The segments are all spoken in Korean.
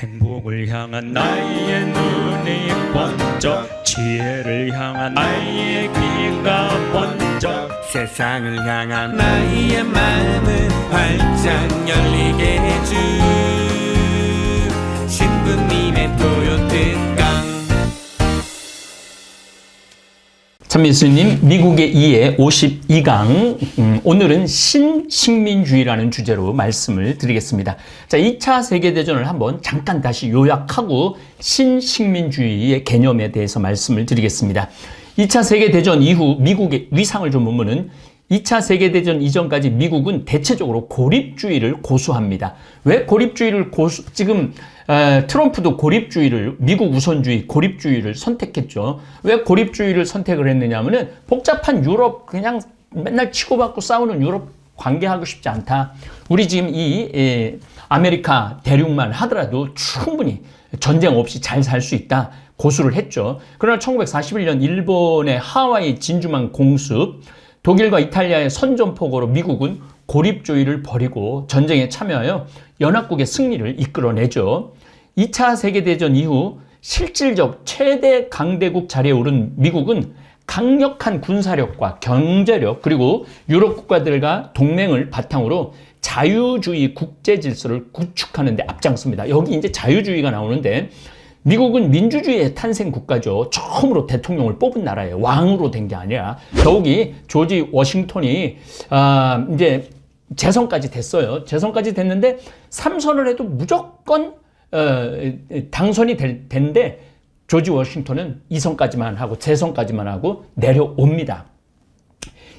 행복을 향한 나의 눈이 번쩍, 지혜를 향한 나의 귀가 번쩍, 세상을 향한 나의 마음을 활짝 열리게 해준 신부님의 토요특강. 참미수님 미국의 2의 52강 오늘은 신식민주의라는 주제로 말씀을 드리겠습니다. 자, 2차 세계대전을 한번 잠깐 다시 요약하고 신식민주의의 개념에 대해서 말씀을 드리겠습니다. 2차 세계대전 이후 미국의 위상을 좀 보면은 2차 세계대전 이전까지 미국은 대체적으로 고립주의를 고수합니다. 왜 고립주의를 지금 트럼프도 고립주의를, 미국 우선주의, 고립주의를 선택했죠. 왜 고립주의를 선택을 했느냐 하면은 복잡한 유럽, 그냥 맨날 치고받고 싸우는 유럽 관계하고 싶지 않다. 우리 지금 이 아메리카 대륙만 하더라도 충분히 전쟁 없이 잘 살 수 있다. 고수를 했죠. 그러나 1941년 일본의 하와이 진주만 공습, 독일과 이탈리아의 선전포고로 미국은 고립주의를 버리고 전쟁에 참여하여 연합국의 승리를 이끌어내죠. 2차 세계대전 이후 실질적 최대 강대국 자리에 오른 미국은 강력한 군사력과 경제력 그리고 유럽 국가들과 동맹을 바탕으로 자유주의 국제 질서를 구축하는 데 앞장섭니다. 여기 이제 자유주의가 나오는데 미국은 민주주의의 탄생 국가죠. 처음으로 대통령을 뽑은 나라예요. 왕으로 된 게 아니라. 더욱이 조지 워싱턴이 이제 재선까지 됐어요. 재선까지 됐는데 3선을 해도 무조건 당선이 된데 조지 워싱턴은 2선까지만 하고 재선까지만 하고 내려옵니다.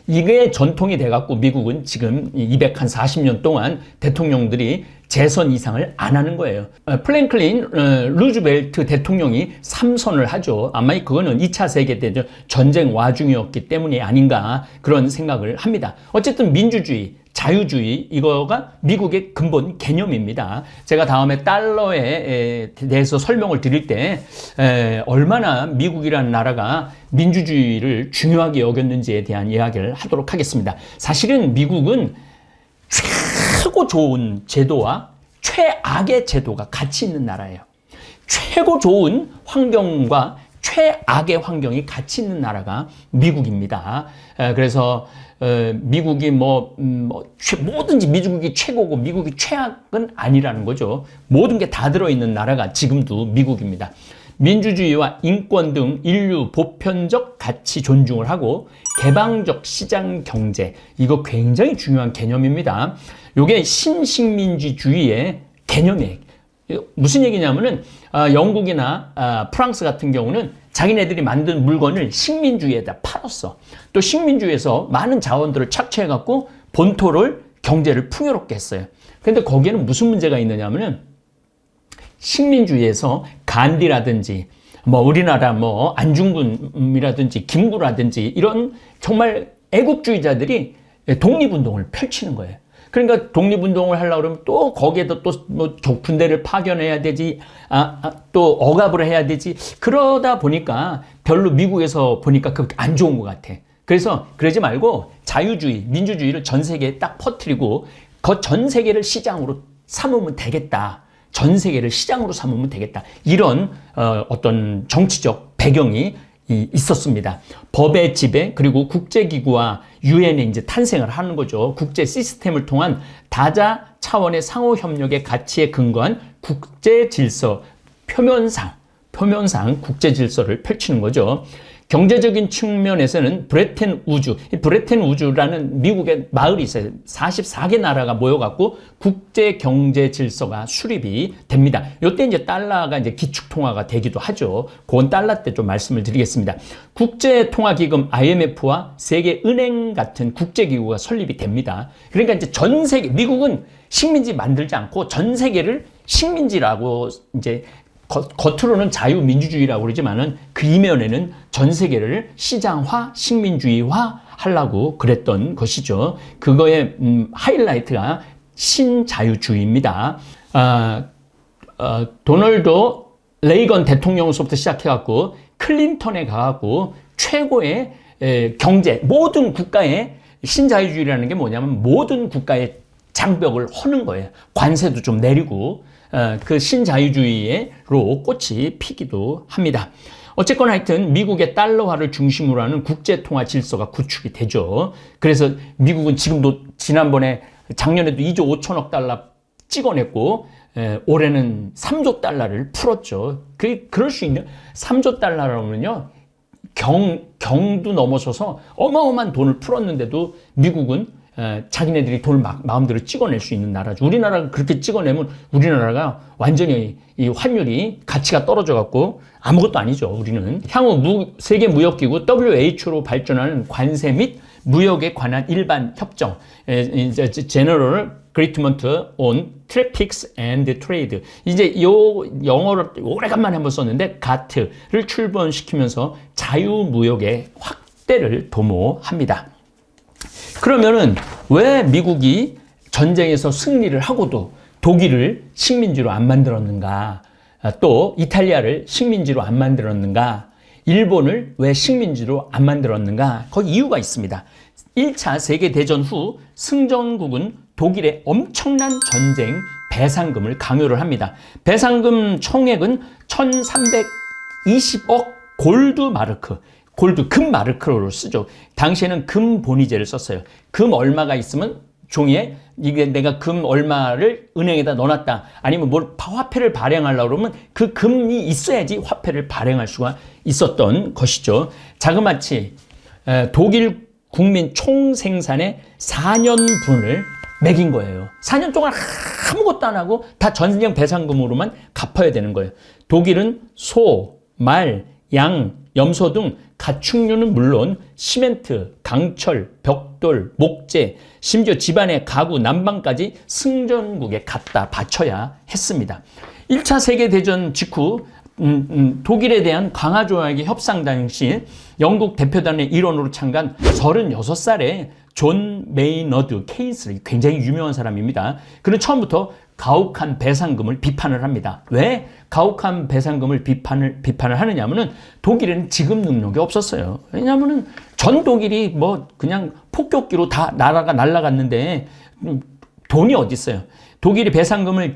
이게 전통이 돼갖고 미국은 지금 240년 동안 대통령들이 재선 이상을 안 하는 거예요. 플랭클린 루즈벨트 대통령이 3선을 하죠. 아마 그거는 2차 세계대전 전쟁 와중이었기 때문이 아닌가 그런 생각을 합니다. 어쨌든 민주주의, 자유주의 이거가 미국의 근본 개념입니다. 제가 다음에 달러에 대해서 설명을 드릴 때 얼마나 미국이라는 나라가 민주주의를 중요하게 여겼는지에 대한 이야기를 하도록 하겠습니다. 사실은 미국은 최고 좋은 제도와 최악의 제도가 같이 있는 나라예요. 최고 좋은 환경과 최악의 환경이 같이 있는 나라가 미국입니다. 그래서 미국이 뭐든지 미국이 최고고 미국이 최악은 아니라는 거죠. 모든 게 다 들어있는 나라가 지금도 미국입니다. 민주주의와 인권 등 인류 보편적 가치 존중을 하고 개방적 시장 경제, 이거 굉장히 중요한 개념입니다. 이게 신식민지주의의 개념이에요. 무슨 얘기냐면은 영국이나 프랑스 같은 경우는 자기네들이 만든 물건을 식민주의에다 팔았어. 또 식민주의에서 많은 자원들을 착취해갖고 본토를 경제를 풍요롭게 했어요. 근데 거기에는 무슨 문제가 있느냐면은 식민주의에서 간디라든지 우리나라 안중근이라든지 김구라든지 이런 정말 애국주의자들이 독립운동을 펼치는 거예요. 그러니까 독립운동을 하려고 그러면 또 거기에다 또 군대를 파견해야 되지, 또 억압을 해야 되지. 그러다 보니까 별로 미국에서 보니까 그렇게 안 좋은 것 같아. 그래서 그러지 말고 자유주의, 민주주의를 전 세계에 딱 퍼뜨리고 그 전 세계를 시장으로 삼으면 되겠다. 전 세계를 시장으로 삼으면 되겠다. 이런 어떤 정치적 배경이 있었습니다. 법의 지배 그리고 국제기구와 유엔에 이제 탄생을 하는 거죠. 국제 시스템을 통한 다자 차원의 상호 협력의 가치에 근거한 국제 질서, 표면상 국제 질서를 펼치는 거죠. 경제적인 측면에서는 브레튼 우주라는 미국의 마을이 있어요. 44개 나라가 모여갖고 국제 경제 질서가 수립이 됩니다. 이때 이제 달러가 이제 기축통화가 되기도 하죠. 그건 달러 때 좀 말씀을 드리겠습니다. 국제통화기금 IMF와 세계은행 같은 국제기구가 설립이 됩니다. 그러니까 이제 전 세계, 미국은 식민지 만들지 않고 전 세계를 식민지라고 이제 겉으로는 자유민주주의라고 그러지만은 그 이면에는 전 세계를 시장화, 식민주의화 하려고 그랬던 것이죠. 그거의 하이라이트가 신자유주의입니다. 도널드 레이건 대통령으로부터 시작해갖고 클린턴에 가갖고 최고의 경제, 모든 국가의 신자유주의라는 게 뭐냐면 모든 국가의 장벽을 허는 거예요. 관세도 좀 내리고 그 신자유주의로 꽃이 피기도 합니다. 어쨌거나 하여튼 미국의 달러화를 중심으로 하는 국제통화 질서가 구축이 되죠. 그래서 미국은 지금도 지난번에 작년에도 2조 5천억 달러 찍어냈고 올해는 3조 달러를 풀었죠. 그럴 수 있는 3조 달러라면요. 경도 넘어서서 어마어마한 돈을 풀었는데도 미국은 자기네들이 돈을 마음대로 찍어낼 수 있는 나라죠. 우리나라가 그렇게 찍어내면 우리나라가 완전히 이 환율이 가치가 떨어져 갖고 아무것도 아니죠. 우리는 향후 세계무역기구 WHO로 발전하는 관세 및 무역에 관한 일반 협정, General Agreement on Traffics and Trade. 이제 요 영어를 오래간만에 한번 썼는데 GATT를 출범시키면서 자유무역의 확대를 도모합니다. 그러면은 왜 미국이 전쟁에서 승리를 하고도 독일을 식민지로 안 만들었는가? 또 이탈리아를 식민지로 안 만들었는가? 일본을 왜 식민지로 안 만들었는가? 거기 이유가 있습니다. 1차 세계대전 후 승전국은 독일의 엄청난 전쟁 배상금을 강요를 합니다. 배상금 총액은 1320억 골드 마르크. 골드, 금 마르크로 쓰죠. 당시에는 금 본위제를 썼어요. 금 얼마가 있으면 종이에 이게 내가 금 얼마를 은행에다 넣어놨다. 아니면 뭘 화폐를 발행하려고 그러면 그 금이 있어야지 화폐를 발행할 수가 있었던 것이죠. 자그마치 독일 국민 총생산의 4년분을 매긴 거예요. 4년 동안 아무것도 안 하고 다 전쟁 배상금으로만 갚아야 되는 거예요. 독일은 소, 말, 양, 염소 등 가축류는 물론 시멘트, 강철, 벽돌, 목재, 심지어 집안의 가구, 난방까지 승전국에 갖다 바쳐야 했습니다. 1차 세계대전 직후 독일에 대한 강화 조약의 협상 당시 영국 대표단의 일원으로 참가한 36살의 존 메이너드 케인스, 굉장히 유명한 사람입니다. 그는 처음부터 가혹한 배상금을 비판을 합니다. 왜 가혹한 배상금을 비판을 하느냐면은 독일에는 지급 능력이 없었어요. 왜냐하면은 전 독일이 뭐 그냥 폭격기로 다 나라가 날아갔는데 돈이 어디 있어요? 독일이 배상금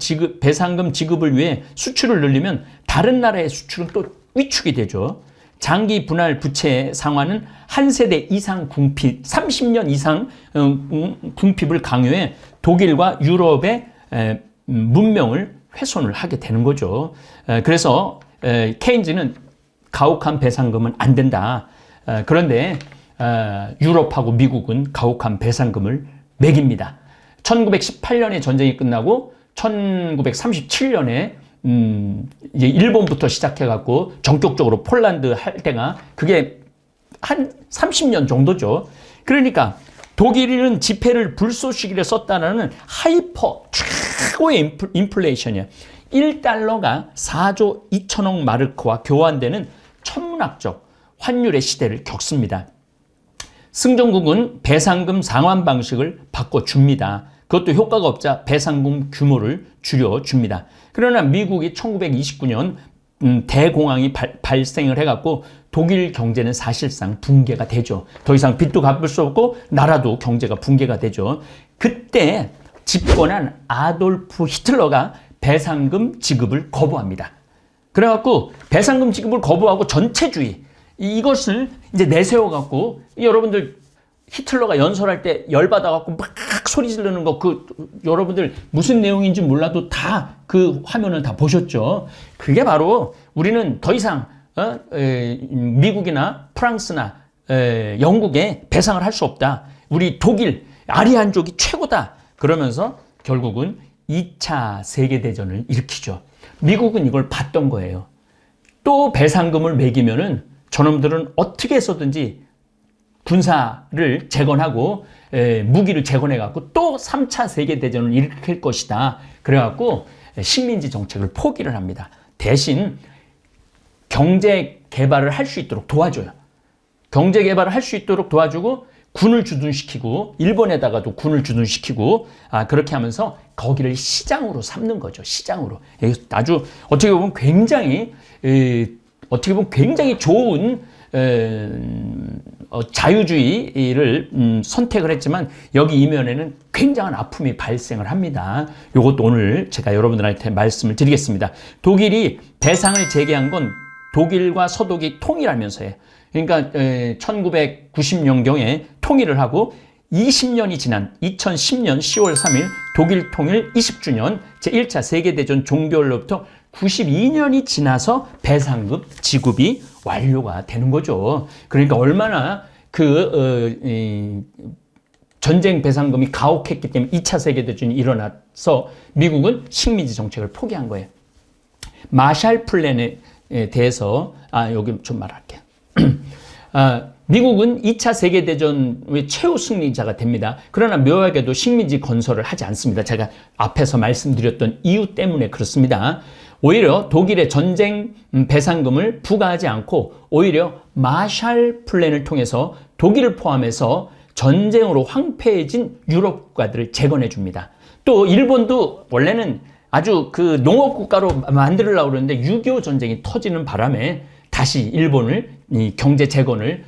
지급을 위해 수출을 늘리면 다른 나라의 수출은 또 위축이 되죠. 장기 분할 부채 상환은 한 세대 이상 궁핍, 30년 이상 궁핍을 강요해 독일과 유럽의 문명을 훼손을 하게 되는 거죠. 그래서 케인즈는 가혹한 배상금은 안 된다. 그런데 유럽하고 미국은 가혹한 배상금을 매깁니다. 1918년에 전쟁이 끝나고 1937년에 이제 일본부터 시작해갖고 전격적으로 폴란드 할 때가 그게 한 30년 정도죠. 그러니까 독일은 지폐를 불쏘시개를 썼다는 하이퍼 최고의 인플레이션이야. 1달러가 4조 2천억 마르크와 교환되는 천문학적 환율의 시대를 겪습니다. 승전국은 배상금 상환 방식을 바꿔줍니다. 그것도 효과가 없자 배상금 규모를 줄여줍니다. 그러나 미국이 1929년 대공황이 발생을 해갖고 독일 경제는 사실상 붕괴가 되죠. 더 이상 빚도 갚을 수 없고 나라도 경제가 붕괴가 되죠. 그때 집권한 아돌프 히틀러가 배상금 지급을 거부합니다. 그래갖고 배상금 지급을 거부하고 전체주의 이것을 이제 내세워갖고 여러분들 히틀러가 연설할 때 열받아갖고 막 소리 지르는 거 여러분들 무슨 내용인지 몰라도 다 그 화면을 다 보셨죠. 그게 바로 우리는 더 이상 미국이나 프랑스나 영국에 배상을 할 수 없다. 우리 독일 아리안족이 최고다. 그러면서 결국은 2차 세계대전을 일으키죠. 미국은 이걸 봤던 거예요. 또 배상금을 매기면은 저놈들은 어떻게 해서든지 군사를 재건하고 무기를 재건해갖고 또 3차 세계대전을 일으킬 것이다. 그래갖고 식민지 정책을 포기를 합니다. 대신 경제 개발을 할 수 있도록 도와줘요. 경제 개발을 할 수 있도록 도와주고 군을 주둔시키고 일본에다가도 군을 주둔시키고 그렇게 하면서 거기를 시장으로 삼는 거죠. 시장으로. 아주 어떻게 보면 굉장히 좋은 자유주의를 선택을 했지만 여기 이면에는 굉장한 아픔이 발생을 합니다. 이것도 오늘 제가 여러분들한테 말씀을 드리겠습니다. 독일이 대상을 제기한 건 독일과 서독이 통일하면서예요. 그러니까 1990년경에 통일을 하고 20년이 지난 2010년 10월 3일 독일 통일 20주년 제1차 세계대전 종결로부터 92년이 지나서 배상금 지급이 완료가 되는 거죠. 그러니까 얼마나 전쟁 배상금이 가혹했기 때문에 2차 세계대전이 일어나서 미국은 식민지 정책을 포기한 거예요. 마샬 플랜에 대해서 여기 좀 말할게요. 미국은 2차 세계대전의 최후 승리자가 됩니다. 그러나 묘하게도 식민지 건설을 하지 않습니다. 제가 앞에서 말씀드렸던 이유 때문에 그렇습니다. 오히려 독일의 전쟁 배상금을 부과하지 않고 오히려 마샬 플랜을 통해서 독일을 포함해서 전쟁으로 황폐해진 유럽 국가들을 재건해 줍니다. 또 일본도 원래는 아주 그 농업 국가로 만들려고 그러는데 6.25 전쟁이 터지는 바람에 다시 일본을 경제 재건을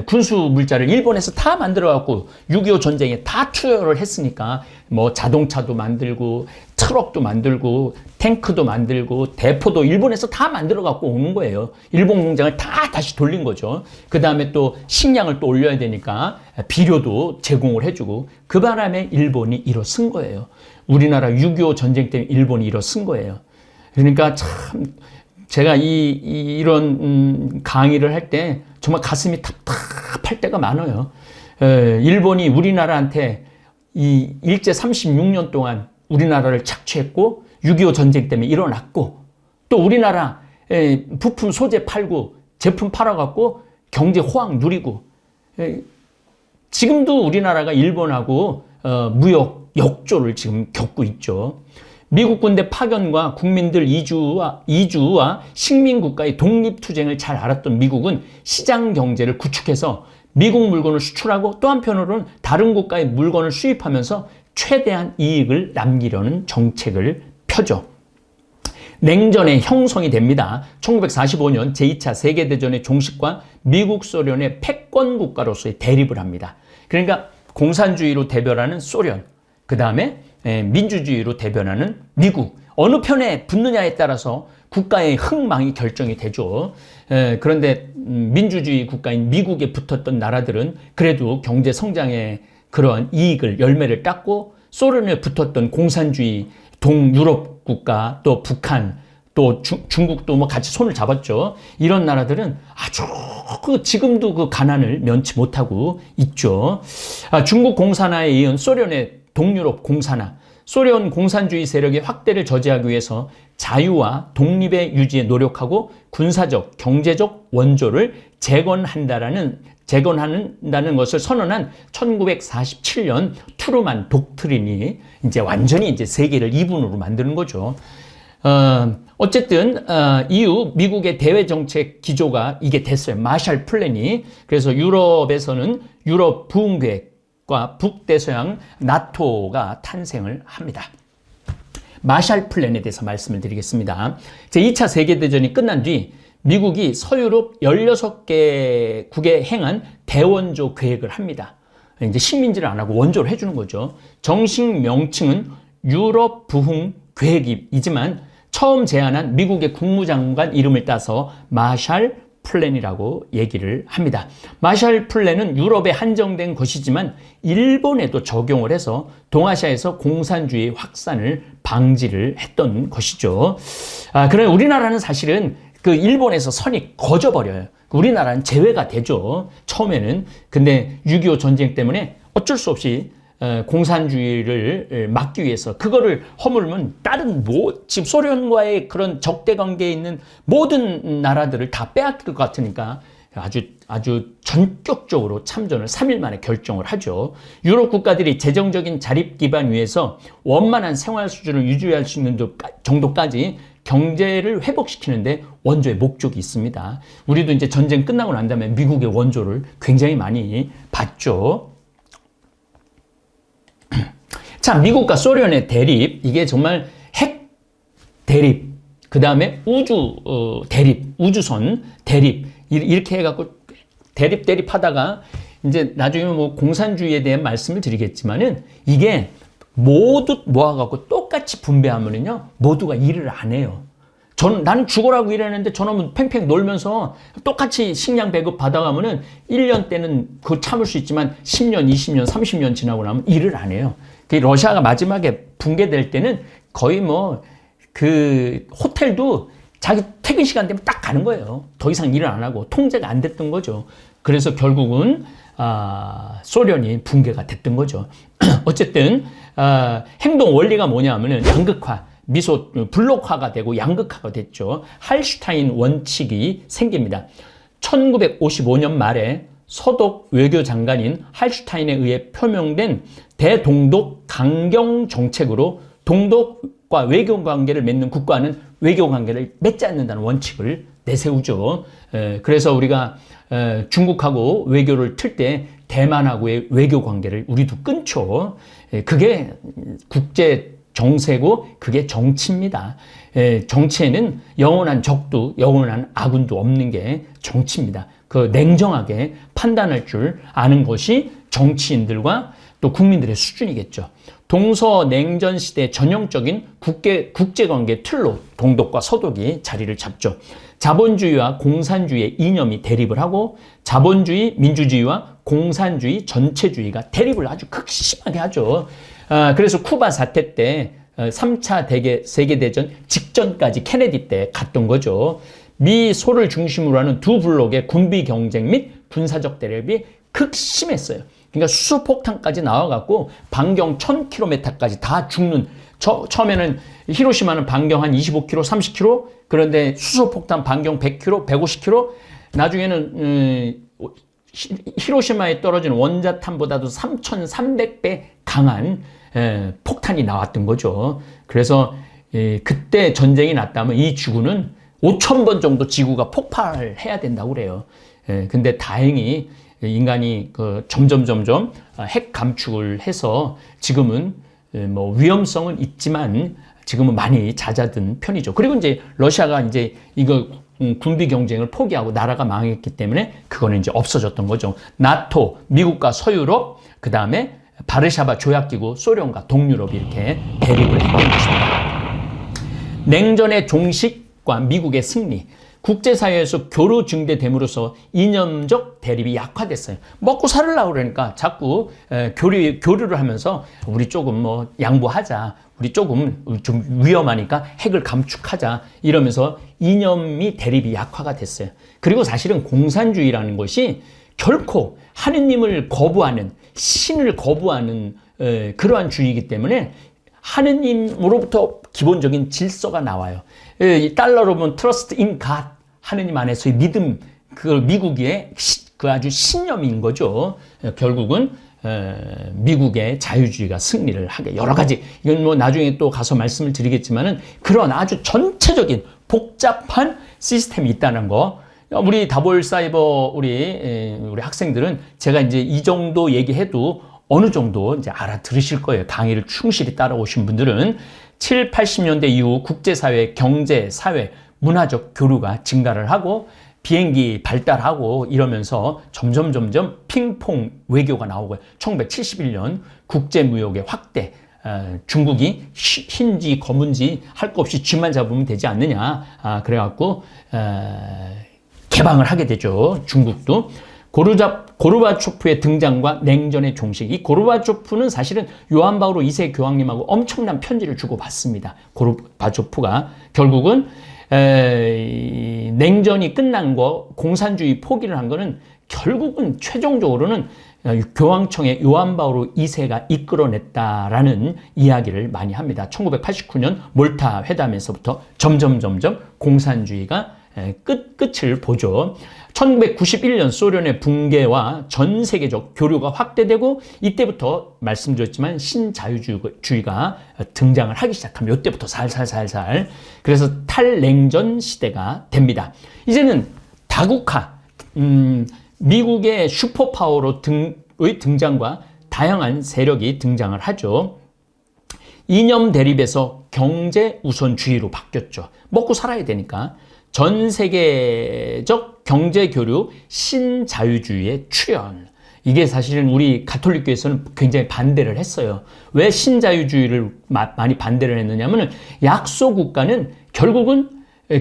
군수 물자를 일본에서 다 만들어갖고 6.25 전쟁에 다 투여를 했으니까 뭐 자동차도 만들고 트럭도 만들고 탱크도 만들고 대포도 일본에서 다 만들어갖고 오는 거예요. 일본 공장을 다 다시 돌린 거죠. 그 다음에 또 식량을 또 올려야 되니까 비료도 제공을 해주고 그 바람에 일본이 일어선 거예요. 우리나라 6.25 전쟁 때문에 일본이 일어선 거예요. 그러니까 참 제가 이런 강의를 할 때 정말 가슴이 답답할 때가 많아요. 일본이 우리나라한테 이 일제 36년 동안 우리나라를 착취했고 6.25 전쟁 때문에 일어났고 또 우리나라 부품 소재 팔고 제품 팔아갖고 경제 호황 누리고 지금도 우리나라가 일본하고 무역 역조를 지금 겪고 있죠. 미국 군대 파견과 국민들 이주와 식민국가의 독립투쟁을 잘 알았던 미국은 시장 경제를 구축해서 미국 물건을 수출하고 또 한편으로는 다른 국가의 물건을 수입하면서 최대한 이익을 남기려는 정책을 펴죠. 냉전의 형성이 됩니다. 1945년 제2차 세계대전의 종식과 미국 소련의 패권 국가로서의 대립을 합니다. 그러니까 공산주의로 대변하는 소련, 그 다음에 민주주의로 대변하는 미국, 어느 편에 붙느냐에 따라서 국가의 흥망이 결정이 되죠. 그런데 민주주의 국가인 미국에 붙었던 나라들은 그래도 경제 성장의 그러한 이익을 열매를 땄고 소련에 붙었던 공산주의 동유럽 국가 또 북한 또 중국도 뭐 같이 손을 잡았죠. 이런 나라들은 아주 지금도 그 가난을 면치 못하고 있죠. 중국 공산화에 이은 소련의 동유럽 공산화, 소련 공산주의 세력의 확대를 저지하기 위해서 자유와 독립의 유지에 노력하고 군사적, 경제적 원조를 재건한다는 것을 선언한 1947년 트루만 독트린이 이제 완전히 이제 세계를 이분으로 만드는 거죠. 어쨌든 이후 미국의 대외 정책 기조가 이게 됐어요. 마샬 플랜이. 그래서 유럽에서는 유럽 부흥 계획과 북대서양 나토가 탄생을 합니다. 마샬 플랜에 대해서 말씀을 드리겠습니다. 제2차 세계대전이 끝난 뒤 미국이 서유럽 16개국에 행한 대원조 계획을 합니다. 이제 식민지를 안 하고 원조를 해주는 거죠. 정식 명칭은 유럽 부흥 계획이지만 처음 제안한 미국의 국무장관 이름을 따서 마샬 플랜이라고 얘기를 합니다. 마샬 플랜은 유럽에 한정된 것이지만 일본에도 적용을 해서 동아시아에서 공산주의 확산을 방지를 했던 것이죠. 그러나 우리나라는 사실은 그 일본에서 선이 거져버려요. 우리나라는 제외가 되죠. 처음에는. 근데 6.25 전쟁 때문에 어쩔 수 없이 공산주의를 막기 위해서 그거를 허물면 다른 지금 소련과의 그런 적대 관계에 있는 모든 나라들을 다 빼앗길 것 같으니까 아주 전격적으로 참전을 3일 만에 결정을 하죠. 유럽 국가들이 재정적인 자립 기반 위에서 원만한 생활 수준을 유지할 수 있는 정도까지 경제를 회복시키는데 원조의 목적이 있습니다. 우리도 이제 전쟁 끝나고 난 다음에 미국의 원조를 굉장히 많이 받죠. 자, 미국과 소련의 대립, 이게 정말 핵 대립, 그 다음에 우주 대립, 우주선 대립, 이렇게 해갖고 대립하다가 이제 나중에 뭐 공산주의에 대한 말씀을 드리겠지만은 이게 모두 모아갖고 똑같이 분배하면은요 모두가 일을 안 해요. 나는 죽어라고 일하는데 저놈은 팽팽 놀면서 똑같이 식량 배급 받아가면은 1년 때는 그거 참을 수 있지만 10년, 20년, 30년 지나고 나면 일을 안 해요. 그 러시아가 마지막에 붕괴될 때는 거의 뭐 그 호텔도 자기 퇴근 시간 되면 딱 가는 거예요. 더 이상 일을 안 하고 통제가 안 됐던 거죠. 그래서 결국은 소련이 붕괴가 됐던 거죠. 어쨌든 행동 원리가 뭐냐면은 양극화, 블록화가 되고 양극화가 됐죠. 할슈타인 원칙이 생깁니다. 1955년 말에 서독 외교장관인 할슈타인에 의해 표명된 대동독 강경 정책으로 동독과 외교 관계를 맺는 국가는 외교 관계를 맺지 않는다는 원칙을 내세우죠. 그래서 우리가 중국하고 외교를 틀 때 대만하고의 외교 관계를 우리도 끊죠. 그게 국제 정세고 그게 정치입니다. 정치에는 영원한 적도 영원한 아군도 없는 게 정치입니다. 그 냉정하게 판단할 줄 아는 것이 정치인들과 또 국민들의 수준이겠죠. 동서냉전 시대 전형적인 국제관계 틀로 동독과 서독이 자리를 잡죠. 자본주의와 공산주의의 이념이 대립을 하고 자본주의, 민주주의와 공산주의, 전체주의가 대립을 아주 극심하게 하죠. 그래서 쿠바 사태 때 3차 세계대전 직전까지 케네디 때 갔던 거죠. 미, 소를 중심으로 하는 두 블록의 군비 경쟁 및 군사적 대립이 극심했어요. 그러니까 수소폭탄까지 나와갖고 반경 1000km까지 다 죽는, 처음에는 히로시마는 반경 한 25km, 30km, 그런데 수소폭탄 반경 100km, 150km, 나중에는 히로시마에 떨어진 원자탄보다도 3,300배 강한 폭탄이 나왔던 거죠. 그래서 그때 전쟁이 났다면 이 지구는 5,000번 정도 지구가 폭발해야 된다고 그래요. 근데 다행히 인간이 점점 핵 감축을 해서 지금은 뭐 위험성은 있지만 지금은 많이 잦아든 편이죠. 그리고 이제 러시아가 이제 이거 군비 경쟁을 포기하고 나라가 망했기 때문에 그거는 이제 없어졌던 거죠. 나토, 미국과 서유럽, 그 다음에 바르샤바 조약기구, 소련과 동유럽이 이렇게 대립을 했던 것입니다. 냉전의 종식과 미국의 승리, 국제사회에서 교류 증대됨으로써 이념적 대립이 약화됐어요. 먹고 살으려고 그러니까 자꾸 교류를 하면서 우리 조금 뭐 양보하자, 우리 조금 좀 위험하니까 핵을 감축하자 이러면서 이념이 대립이 약화가 됐어요. 그리고 사실은 공산주의라는 것이 결코 하느님을 거부하는, 신을 거부하는 그러한 주의이기 때문에 하느님으로부터 기본적인 질서가 나와요. 이 달러로 보면 trust in God, 하느님 안에서의 믿음, 그걸 미국의 그 아주 신념인 거죠. 결국은 미국의 자유주의가 승리를 하게, 여러 가지, 이건 뭐 나중에 또 가서 말씀을 드리겠지만은 그런 아주 전체적인 복잡한 시스템이 있다는 거, 우리 다볼사이버 우리 학생들은 제가 이제 이 정도 얘기해도 어느 정도 이제 알아들으실 거예요. 강의를 충실히 따라오신 분들은. 7, 80년대 이후 국제사회, 경제, 사회, 문화적 교류가 증가를 하고 비행기 발달하고 이러면서 점점 핑퐁 외교가 나오고요. 1971년 국제무역의 확대, 중국이 흰지 검은지 할 거 없이 쥐만 잡으면 되지 않느냐, 그래갖고 개방을 하게 되죠. 중국도. 고르바초프의 등장과 냉전의 종식. 이 고르바초프는 사실은 요한 바오로 2세 교황님하고 엄청난 편지를 주고받습니다. 고르바초프가 결국은 냉전이 끝난 거, 공산주의 포기를 한 거는 결국은 최종적으로는 교황청의 요한 바오로 2세가 이끌어냈다라는 이야기를 많이 합니다. 1989년 몰타 회담에서부터 점점 공산주의가 끝을 보죠. 1991년 소련의 붕괴와 전 세계적 교류가 확대되고 이때부터 말씀드렸지만 신자유주의가 등장을 하기 시작합니다. 이때부터 살살 그래서 탈냉전 시대가 됩니다. 이제는 다국화, 미국의 슈퍼파워로 등장과 다양한 세력이 등장을 하죠. 이념 대립에서 경제 우선주의로 바뀌었죠. 먹고 살아야 되니까. 전 세계적 경제 교류 신자유주의의 출현. 이게 사실은 우리 가톨릭교에서는 굉장히 반대를 했어요. 왜 신자유주의를 많이 반대를 했느냐면 약소국가는 결국은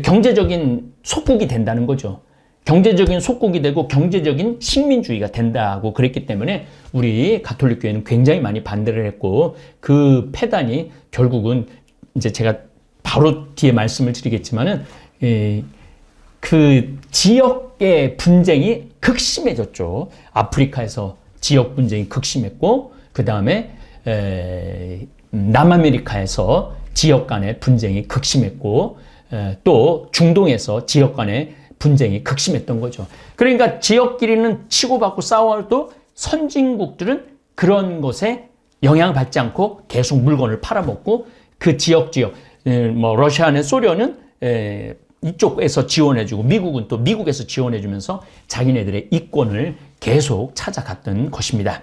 경제적인 속국이 된다는 거죠. 경제적인 속국이 되고 경제적인 식민주의가 된다고 그랬기 때문에 우리 가톨릭교회는 굉장히 많이 반대를 했고 그 폐단이 결국은 이제 제가 바로 뒤에 말씀을 드리겠지만은 그 지역의 분쟁이 극심해졌죠. 아프리카에서 지역 분쟁이 극심했고 그 다음에 남아메리카에서 지역 간의 분쟁이 극심했고 또 중동에서 지역 간의 분쟁이 극심했던 거죠. 그러니까 지역끼리는 치고받고 싸워도 선진국들은 그런 것에 영향받지 않고 계속 물건을 팔아먹고 그 지역 뭐 러시아는 소련은 이쪽에서 지원해주고 미국은 또 미국에서 지원해주면서 자기네들의 이권을 계속 찾아갔던 것입니다.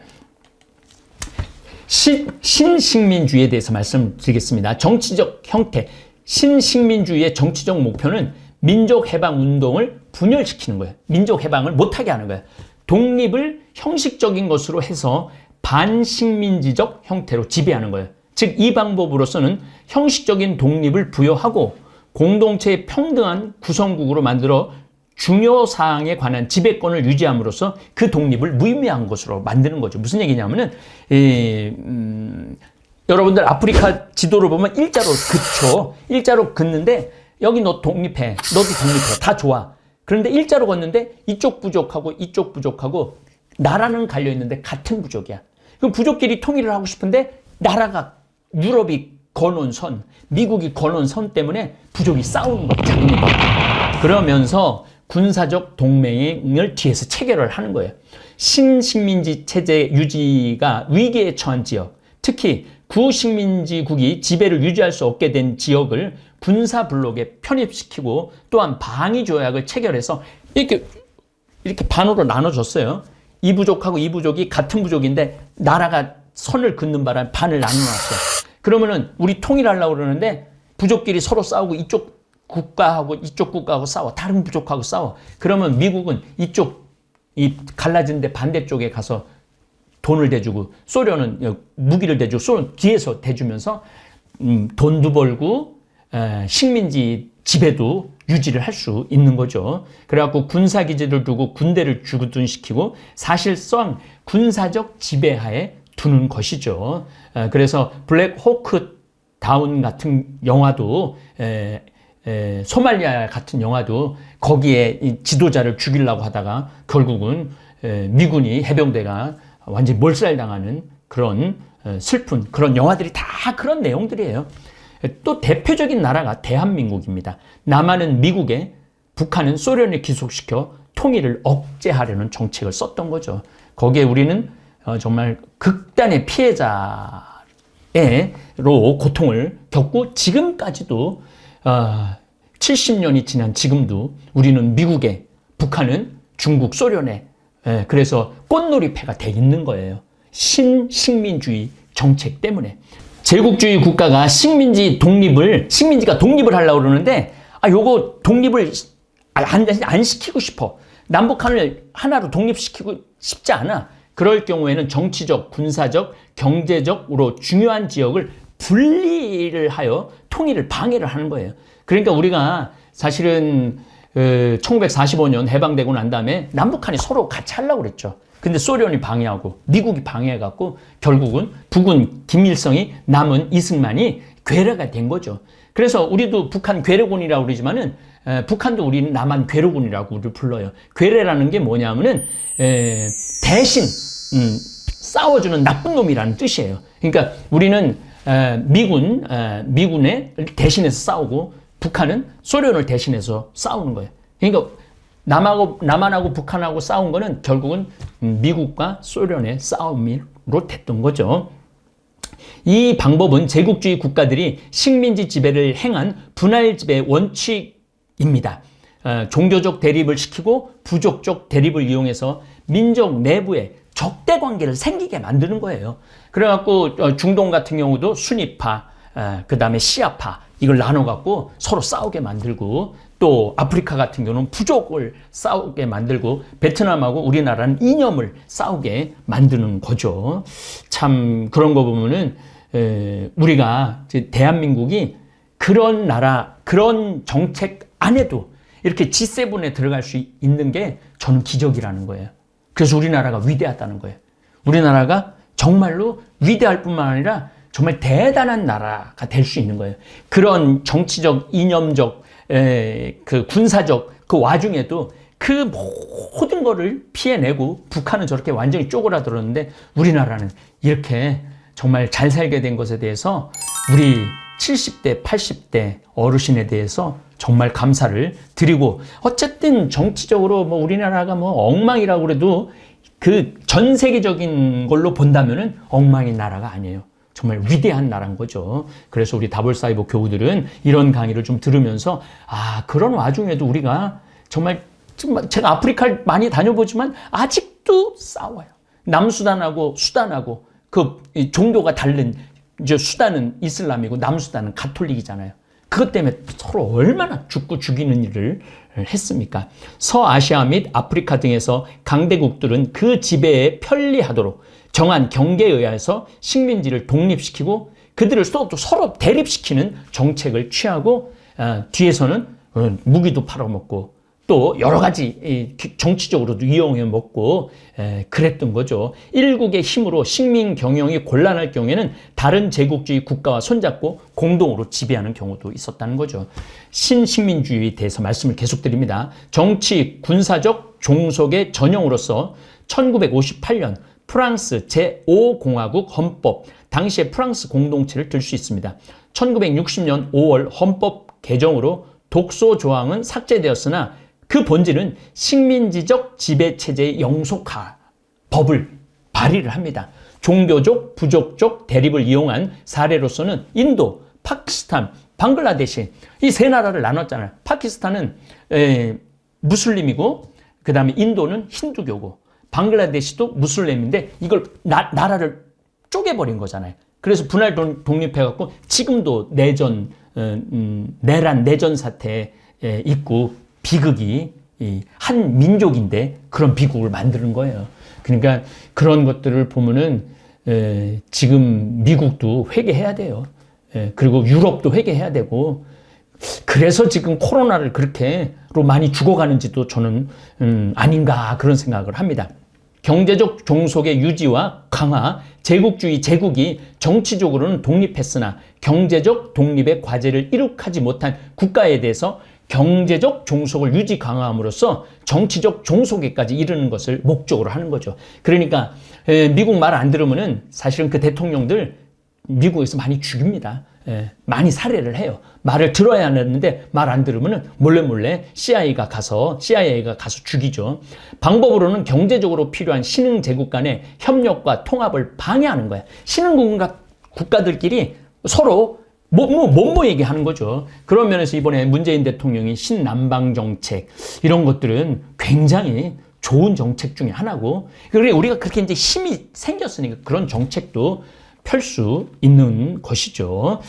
신식민주의에 대해서 말씀드리겠습니다. 정치적 형태, 신식민주의의 정치적 목표는 민족해방운동을 분열시키는 거예요. 민족해방을 못하게 하는 거예요. 독립을 형식적인 것으로 해서 반식민지적 형태로 지배하는 거예요. 즉, 이 방법으로서는 형식적인 독립을 부여하고 공동체의 평등한 구성국으로 만들어 중요 사항에 관한 지배권을 유지함으로써 그 독립을 무의미한 것으로 만드는 거죠. 무슨 얘기냐면은 여러분들 아프리카 지도를 보면 일자로 긋죠. 일자로 긋는데 여기 너 독립해. 너도 독립해. 다 좋아. 그런데 일자로 걷는데 이쪽 부족하고 이쪽 부족하고 나라는 갈려있는데 같은 부족이야. 그럼 부족끼리 통일을 하고 싶은데 나라가 유럽이 거놓은 선, 미국이 거놓은 선 때문에 부족이 싸우는 거죠. 그러면서 군사적 동맹을 뒤에서 체결을 하는 거예요. 신식민지 체제 유지가 위기에 처한 지역, 특히 구식민지국이 지배를 유지할 수 없게 된 지역을 군사 블록에 편입시키고 또한 방위 조약을 체결해서 이렇게 반으로 나눠줬어요. 이 부족하고 이 부족이 같은 부족인데 나라가 선을 긋는 바람에 반을 나눠놨어요. 그러면은 우리 통일하려고 그러는데 부족끼리 서로 싸우고 이쪽 국가하고 싸워. 다른 부족하고 싸워. 그러면 미국은 이 갈라진데 반대쪽에 가서 돈을 대주고 소련은 무기를 대주고 소련 뒤에서 대주면서 돈도 벌고 식민지 지배도 유지를 할 수 있는 거죠. 그래갖고 군사기지를 두고 군대를 주둔시키고 사실상 군사적 지배하에 두는 것이죠. 그래서 블랙 호크 다운 같은 영화도 소말리아 같은 영화도 거기에 이 지도자를 죽이려고 하다가 결국은 미군이 해병대가 완전히 몰살당하는 그런 슬픈 그런 영화들이 다 그런 내용들이에요. 또 대표적인 나라가 대한민국입니다. 남한은 미국에, 북한은 소련에 기속시켜 통일을 억제하려는 정책을 썼던 거죠. 거기에 우리는 정말 극단의 피해자로 고통을 겪고 지금까지도 70년이 지난 지금도 우리는 미국에, 북한은 중국, 소련에 그래서 꽃놀이패가 돼 있는 거예요. 신식민주의 정책 때문에. 제국주의 국가가 식민지가 독립을 하려고 그러는데 요거 독립을 안 시키고 싶어. 남북한을 하나로 독립시키고 싶지 않아. 그럴 경우에는 정치적, 군사적, 경제적으로 중요한 지역을 분리를 하여 통일을 방해를 하는 거예요. 그러니까 우리가 사실은 1945년 해방되고 난 다음에 남북한이 서로 같이 하려고 그랬죠. 근데 소련이 방해하고 미국이 방해해갖고 결국은 북은 김일성이 남은 이승만이 괴뢰가 된 거죠. 그래서 우리도 북한 괴뢰군이라고 그러지만은 북한도 우리는 남한 괴뢰군이라고 우리를 불러요. 괴뢰라는 게 뭐냐면은 대신 싸워주는 나쁜 놈이라는 뜻이에요. 그러니까 우리는 미군에 대신해서 싸우고 북한은 소련을 대신해서 싸우는 거예요. 그러니까 남한하고 북한하고 싸운 거는 결국은 미국과 소련의 싸움으로 됐던 거죠. 이 방법은 제국주의 국가들이 식민지 지배를 행한 분할 지배 원칙입니다. 종교적 대립을 시키고 부족적 대립을 이용해서 민족 내부에 적대 관계를 생기게 만드는 거예요. 그래갖고 중동 같은 경우도 순위파, 그 다음에 시아파 이걸 나눠갖고 서로 싸우게 만들고 또 아프리카 같은 경우는 부족을 싸우게 만들고 베트남하고 우리나라는 이념을 싸우게 만드는 거죠. 참 그런 거 보면은 우리가 대한민국이 그런 나라, 그런 정책 안에도 이렇게 G7에 들어갈 수 있는 게 저는 기적이라는 거예요. 그래서 우리나라가 위대하다는 거예요. 우리나라가 정말로 위대할 뿐만 아니라 정말 대단한 나라가 될 수 있는 거예요. 그런 정치적, 이념적, 그 군사적 그 와중에도 그 모든 거를 피해내고 북한은 저렇게 완전히 쪼그라들었는데 우리나라는 이렇게 정말 잘 살게 된 것에 대해서 우리 70대, 80대 어르신에 대해서 정말 감사를 드리고 어쨌든 정치적으로 뭐 우리나라가 뭐 엉망이라고 그래도 그 전 세계적인 걸로 본다면은 엉망인 나라가 아니에요. 정말 위대한 나라인 거죠. 그래서 우리 다볼사이버 교우들은 이런 강의를 좀 들으면서 그런 와중에도 우리가 정말 제가 아프리카를 많이 다녀보지만 아직도 싸워요. 남수단하고 수단하고 그 종교가 다른 이제 수단은 이슬람이고 남수단은 가톨릭이잖아요. 그것 때문에 서로 얼마나 죽고 죽이는 일을 했습니까? 서아시아 및 아프리카 등에서 강대국들은 그 지배에 편리하도록 정한 경계에 의해서 식민지를 독립시키고 그들을 서로 대립시키는 정책을 취하고 뒤에서는 무기도 팔아먹고 또 여러 가지 정치적으로도 이용해 먹고 그랬던 거죠. 일국의 힘으로 식민 경영이 곤란할 경우에는 다른 제국주의 국가와 손잡고 공동으로 지배하는 경우도 있었다는 거죠. 신식민주의에 대해서 말씀을 계속드립니다. 정치, 군사적 종속의 전형으로서 1958년 프랑스 제5공화국 헌법, 당시의 프랑스 공동체를 들 수 있습니다. 1960년 5월 헌법 개정으로 독소 조항은 삭제되었으나 그 본질은 식민지적 지배체제의 영속화 법을 발의를 합니다. 종교적, 부족적 대립을 이용한 사례로서는 인도, 파키스탄, 방글라데시 이 세 나라를 나눴잖아요. 파키스탄은 무슬림이고 그 다음에 인도는 힌두교고 방글라데시도 무슬림인데 이걸 나라를 쪼개버린 거잖아요. 그래서 분할 독립해갖고 지금도 내란 사태에 있고 비극이 한 민족인데 그런 비극을 만드는 거예요. 그러니까 그런 것들을 보면은 지금 미국도 회개해야 돼요. 그리고 유럽도 회개해야 되고 그래서 지금 코로나를 그렇게로 많이 죽어가는지도 저는 아닌가 그런 생각을 합니다. 경제적 종속의 유지와 강화, 제국이 정치적으로는 독립했으나 경제적 독립의 과제를 이룩하지 못한 국가에 대해서 경제적 종속을 유지 강화함으로써 정치적 종속에까지 이르는 것을 목적으로 하는 거죠. 그러니까 미국 말 안 들으면은 사실은 그 대통령들 미국에서 많이 죽입니다. 많이 살해를 해요. 말을 들어야 하는데 말 안 들으면은 몰래 CIA가 가서 죽이죠. 방법으로는 경제적으로 필요한 신흥 제국 간의 협력과 통합을 방해하는 거야. 신흥 국가들끼리 서로 뭐 얘기하는 거죠. 그런 면에서 이번에 문재인 대통령이 신남방 정책 이런 것들은 굉장히 좋은 정책 중에 하나고 그래 우리가 그렇게 이제 힘이 생겼으니까 그런 정책도 펼 수 있는 것이죠.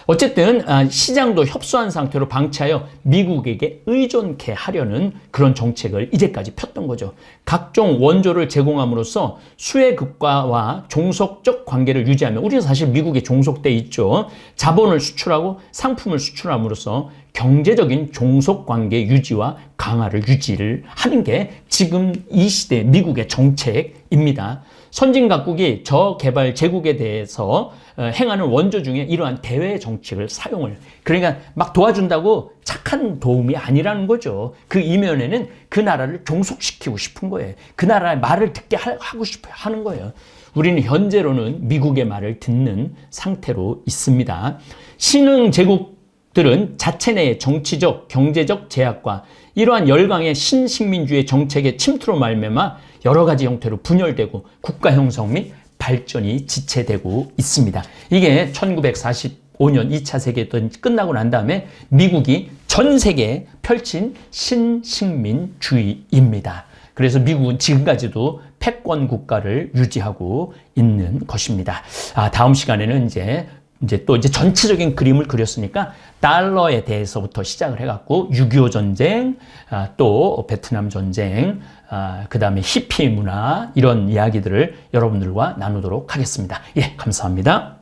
어쨌든 시장도 협소한 상태로 방치하여 미국에게 의존케 하려는 그런 정책을 이제까지 폈던 거죠. 각종 원조를 제공함으로써 수혜 국가와 종속적 관계를 유지하며 우리는 사실 미국에 종속돼 있죠. 자본을 수출하고 상품을 수출함으로써 경제적인 종속 관계 유지와 강화를 유지를 하는 게 지금 이 시대 미국의 정책입니다. 선진 각국이 저개발 제국에 대해서 행하는 원조 중에 이러한 대외 정책을 사용을 그러니까 막 도와준다고 착한 도움이 아니라는 거죠. 그 이면에는 그 나라를 종속시키고 싶은 거예요. 그 나라의 말을 듣게 하고 싶어 하는 거예요. 우리는 현재로는 미국의 말을 듣는 상태로 있습니다. 신흥 제국들은 자체 내의 정치적, 경제적 제약과 이러한 열강의 신식민주의 정책의 침투로 말미암아 여러 가지 형태로 분열되고 국가 형성 및 발전이 지체되고 있습니다. 이게 1945년 2차 세계대전 끝나고 난 다음에 미국이 전 세계에 펼친 신식민주의입니다. 그래서 미국은 지금까지도 패권 국가를 유지하고 있는 것입니다. 다음 시간에는 이제 이제 또 이제 전체적인 그림을 그렸으니까 달러에 대해서부터 시작을 해갖고 6.25 전쟁, 또 베트남 전쟁, 그 다음에 히피 문화 이런 이야기들을 여러분들과 나누도록 하겠습니다. 예, 감사합니다.